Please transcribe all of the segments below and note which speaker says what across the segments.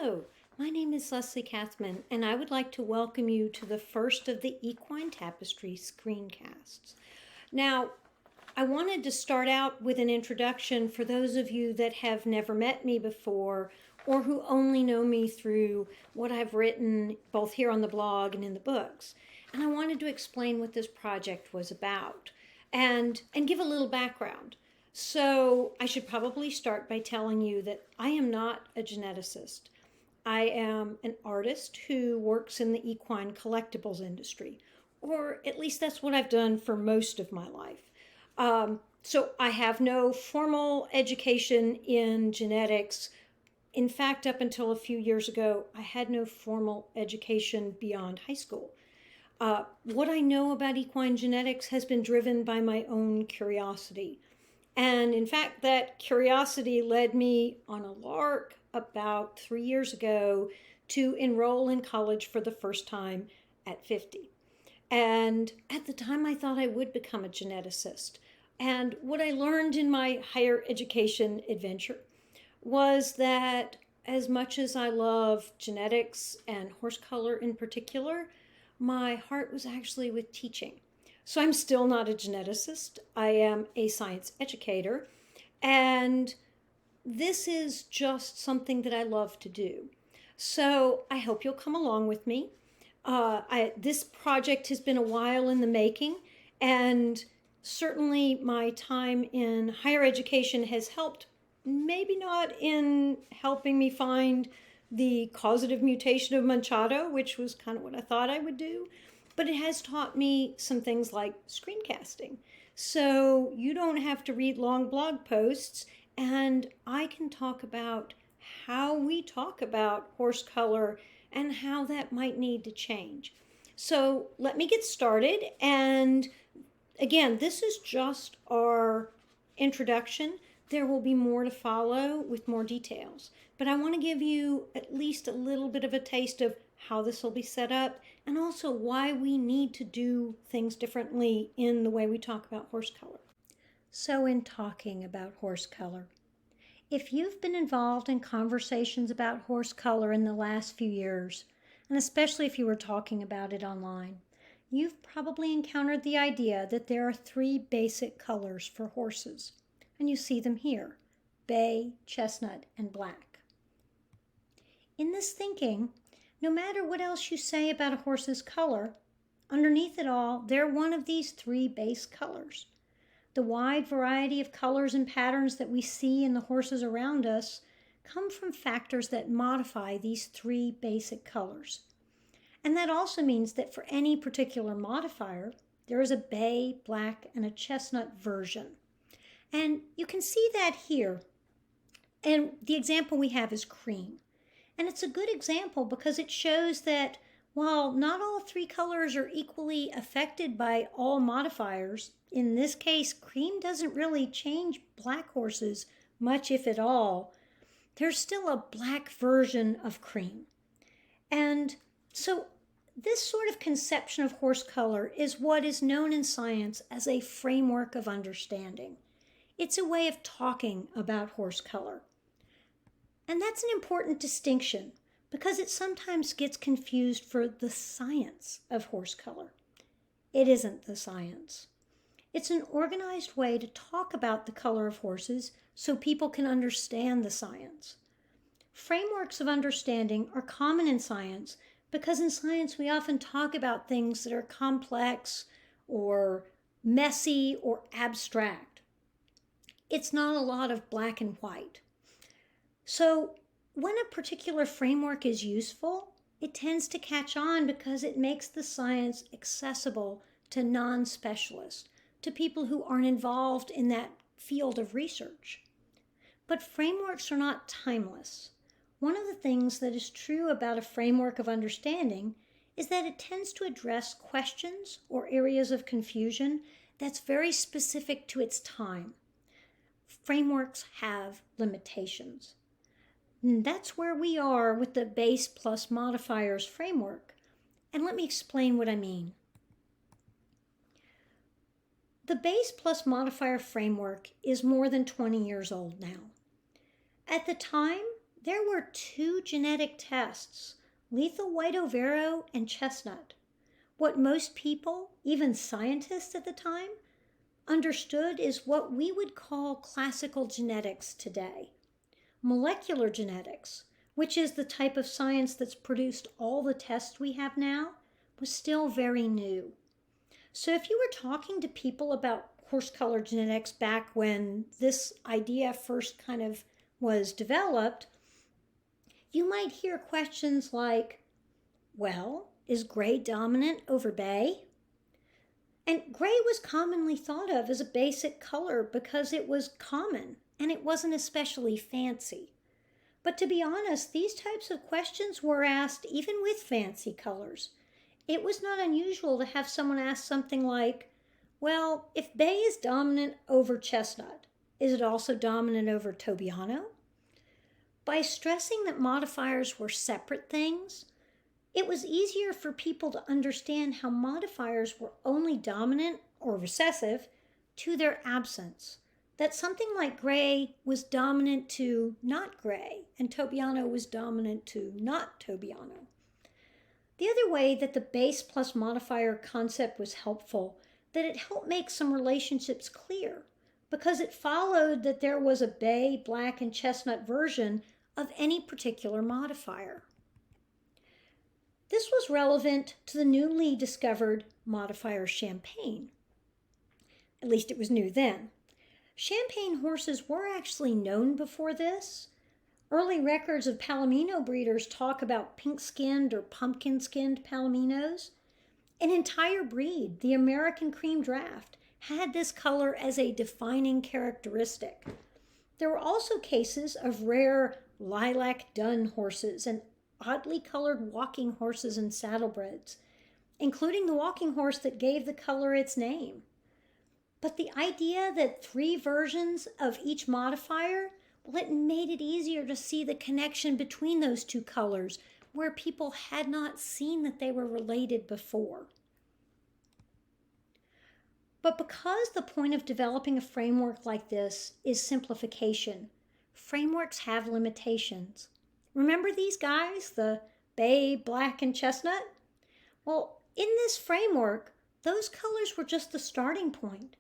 Speaker 1: Hello, my name is Leslie Kathman, and I would like to welcome you to the first of the Equine Tapestry screencasts. Now, I wanted to start out with an introduction for those of you that have never met me before or who only know me through what I've written both here on the blog and in the books. And I wanted to explain what this project was about and give a little background. So I should probably start by telling you that I am not a geneticist. I am an artist who works in the equine collectibles industry, or at least that's what I've done for most of my life. So I have no formal education in genetics. In fact, up until a few years ago, I had no formal education beyond high school. What I know about equine genetics has been driven by my own curiosity. And in fact, that curiosity led me on a lark about 3 years ago to enroll in college for the first time at 50. And at the time, I thought I would become a geneticist. And what I learned in my higher education adventure was that as much as I love genetics and horse color in particular, my heart was actually with teaching. So I'm still not a geneticist. I am a science educator. And this is just something that I love to do. So I hope you'll come along with me. This project has been a while in the making, and certainly my time in higher education has helped, maybe not in helping me find the causative mutation of Machado, which was kind of what I thought I would do, but it has taught me some things like screencasting. So you don't have to read long blog posts, and I can talk about how we talk about horse color and how that might need to change. So let me get started. And again, this is just our introduction. There will be more to follow with more details. But I want to give you at least a little bit of a taste of how this will be set up and also why we need to do things differently in the way we talk about horse color. So in talking about horse color, if you've been involved in conversations about horse color in the last few years, and especially if you were talking about it online, you've probably encountered the idea that there are 3 basic colors for horses, and you see them here: bay, chestnut, and black. In this thinking, no matter what else you say about a horse's color, underneath it all, they're one of these 3 base colors. The wide variety of colors and patterns that we see in the horses around us come from factors that modify these 3 basic colors. And that also means that for any particular modifier, there is a bay, black, and a chestnut version. And you can see that here. And the example we have is cream. And it's a good example because it shows that while not all 3 colors are equally affected by all modifiers, in this case, cream doesn't really change black horses much, if at all. There's still a black version of cream. And so this sort of conception of horse color is what is known in science as a framework of understanding. It's a way of talking about horse color. And that's an important distinction because it sometimes gets confused for the science of horse color. It isn't the science. It's an organized way to talk about the color of horses so people can understand the science. Frameworks of understanding are common in science because in science we often talk about things that are complex or messy or abstract. It's not a lot of black and white. So when a particular framework is useful, it tends to catch on because it makes the science accessible to non-specialists, to people who aren't involved in that field of research. But frameworks are not timeless. One of the things that is true about a framework of understanding is that it tends to address questions or areas of confusion that's very specific to its time. Frameworks have limitations. And that's where we are with the base plus modifiers framework. And let me explain what I mean. The base plus modifier framework is more than 20 years old now. At the time, there were two genetic tests, lethal white overo and chestnut. What most people, even scientists at the time, understood is what we would call classical genetics today. Molecular genetics, which is the type of science that's produced all the tests we have now, was still very new. So if you were talking to people about horse color genetics back when this idea first kind of was developed, you might hear questions like, well, is gray dominant over bay? And gray was commonly thought of as a basic color because it was common and it wasn't especially fancy. But to be honest, these types of questions were asked even with fancy colors. It was not unusual to have someone ask something like, well, if bay is dominant over chestnut, is it also dominant over Tobiano? By stressing that modifiers were separate things, it was easier for people to understand how modifiers were only dominant or recessive to their absence. That something like gray was dominant to not gray, and Tobiano was dominant to not Tobiano. The other way that the base plus modifier concept was helpful, that it helped make some relationships clear, because it followed that there was a bay, black, and chestnut version of any particular modifier. This was relevant to the newly discovered modifier champagne. At least it was new then. Champagne horses were actually known before this. Early records of Palomino breeders talk about pink-skinned or pumpkin-skinned Palominos. An entire breed, the American Cream Draft, had this color as a defining characteristic. There were also cases of rare lilac dun horses and oddly colored walking horses and saddlebreds, including the walking horse that gave the color its name. But the idea that 3 versions of each modifier, well, it made it easier to see the connection between those 2 colors where people had not seen that they were related before. But because the point of developing a framework like this is simplification, frameworks have limitations. Remember these guys, the bay, black, and chestnut? Well, in this framework, those colors were just the starting point.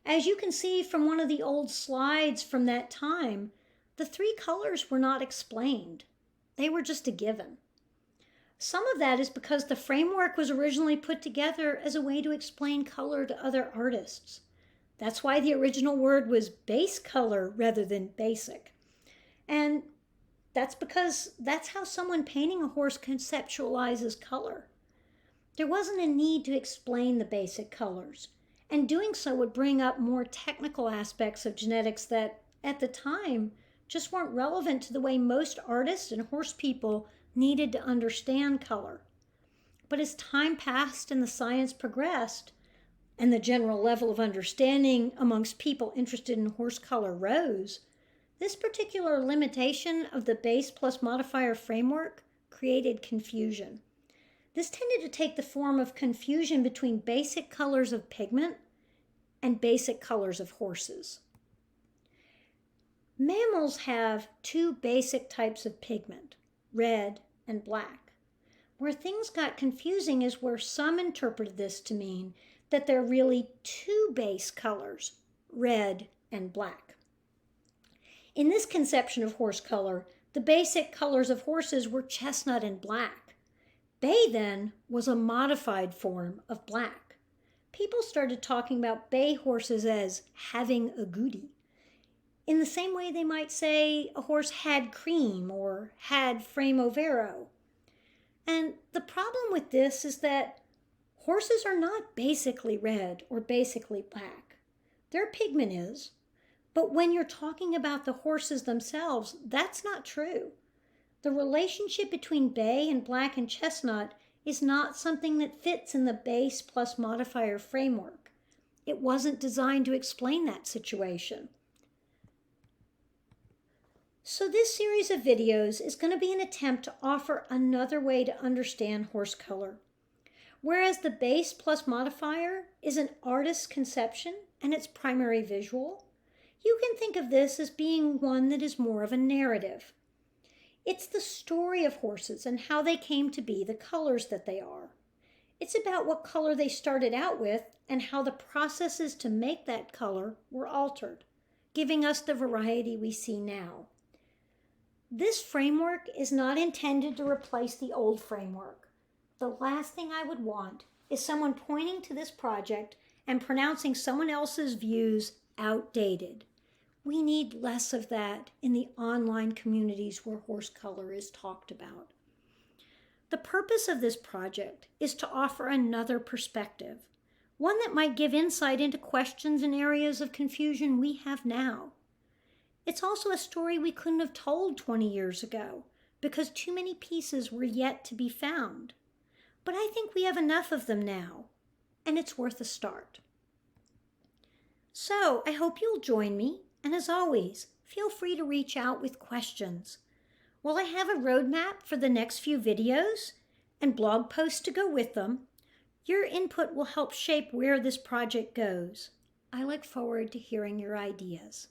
Speaker 1: As you can see from one of the old slides from that time, the 3 colors were not explained. They were just a given. Some of that is because the framework was originally put together as a way to explain color to other artists. That's why the original word was base color rather than basic. And that's because that's how someone painting a horse conceptualizes color. There wasn't a need to explain the basic colors, and doing so would bring up more technical aspects of genetics that, at the time, just weren't relevant to the way most artists and horse people needed to understand color. But as time passed and the science progressed, and the general level of understanding amongst people interested in horse color rose, this particular limitation of the base plus modifier framework created confusion. This tended to take the form of confusion between basic colors of pigment and basic colors of horses. Mammals have 2 basic types of pigment, red and black. Where things got confusing is where some interpreted this to mean that there are really 2 base colors, red and black. In this conception of horse color, the basic colors of horses were chestnut and black. Bay, then, was a modified form of black. People started talking about bay horses as having agouti, in the same way they might say a horse had cream or had frame overo. And the problem with this is that horses are not basically red or basically black. Their pigment is. But when you're talking about the horses themselves, that's not true. The relationship between bay and black and chestnut is not something that fits in the base plus modifier framework. It wasn't designed to explain that situation. So this series of videos is going to be an attempt to offer another way to understand horse color. Whereas the base plus modifier is an artist's conception and it's primary visual, you can think of this as being one that is more of a narrative. It's the story of horses and how they came to be the colors that they are. It's about what color they started out with and how the processes to make that color were altered, giving us the variety we see now. This framework is not intended to replace the old framework. The last thing I would want is someone pointing to this project and pronouncing someone else's views outdated. We need less of that in the online communities where horse color is talked about. The purpose of this project is to offer another perspective, one that might give insight into questions and areas of confusion we have now. It's also a story we couldn't have told 20 years ago because too many pieces were yet to be found. But I think we have enough of them now, and it's worth a start. So I hope you'll join me, and as always, feel free to reach out with questions. While I have a roadmap for the next few videos and blog posts to go with them, your input will help shape where this project goes. I look forward to hearing your ideas.